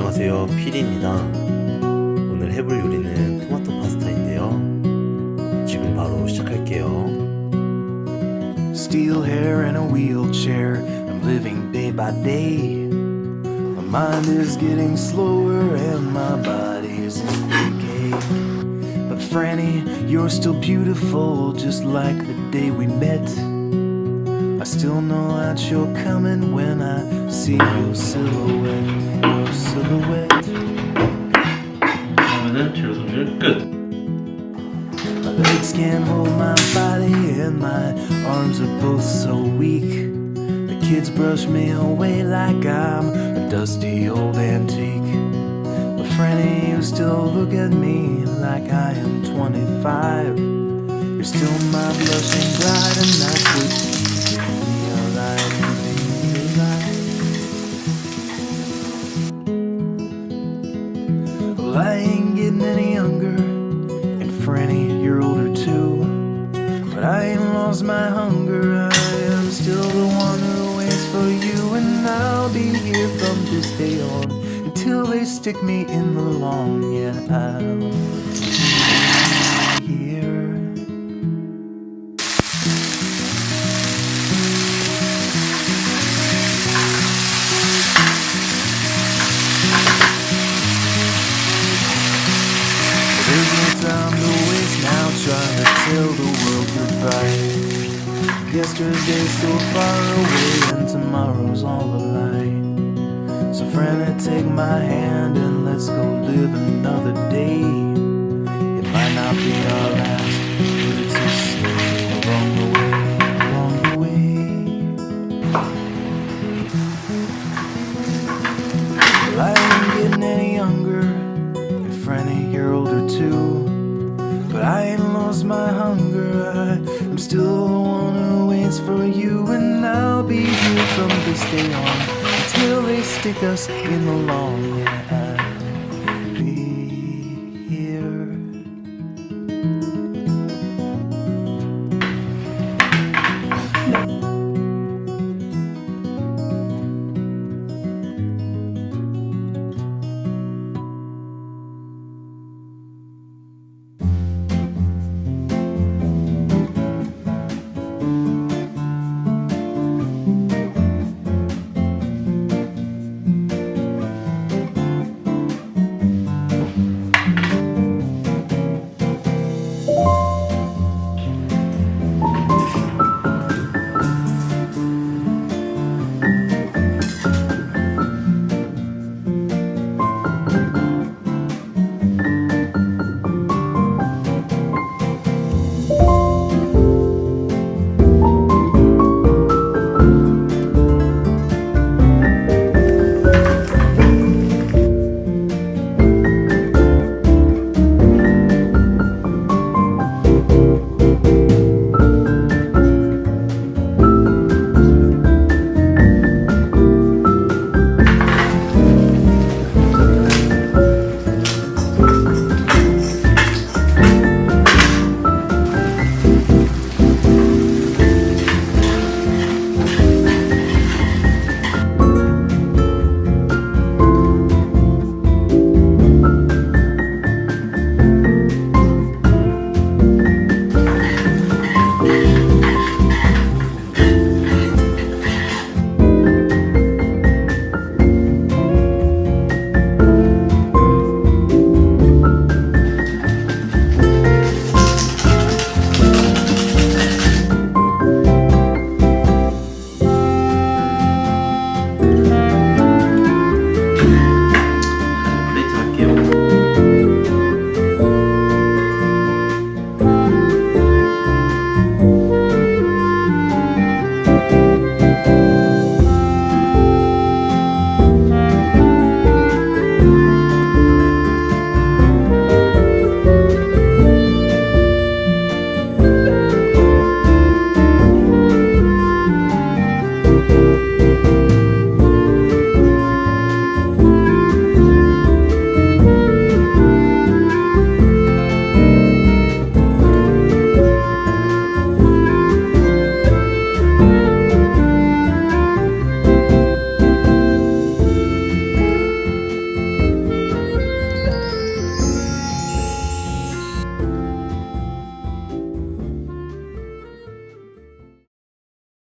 안녕하세요, 피리입니다. 오늘 해볼 요리는 토마토 파스타인데요. 지금 바로 시작할게요. Steel hair and a wheelchair, I'm living day by day. My mind is getting slower and my body's in decay. But Franny, you're still beautiful, just like the day we met. I still know that you're coming when I see your silhouette, your silhouette. 그러면은 재료 손질 끝. My legs can't hold my body and my arms are both so weak. The kids brush me away like I'm a dusty old antique. But Franny, you still look at me like I am 25. You're still my blushing bride and that's what keeps me alive, keeping me alive. Well, I ain't getting any younger, and Franny, you're older too. But I ain't lost my hunger, I am still the one who waits for you. And I'll be here from this day on until they stick me in the lawn. Yeah, I'll be here. There's no time to waste now trying to tell the world goodbye. Yesterday's so far away and tomorrow's all a lie. So Franny, take my hand and let's go live another day. It might not be our last, but it's a step along the way, along the way. Well, I ain't getting any younger, and Franny, you're older too. But I ain't lost my hunger, I'm still the one who waits for you. And I'll be here from this day on until they stick us in the lawn. Yeah,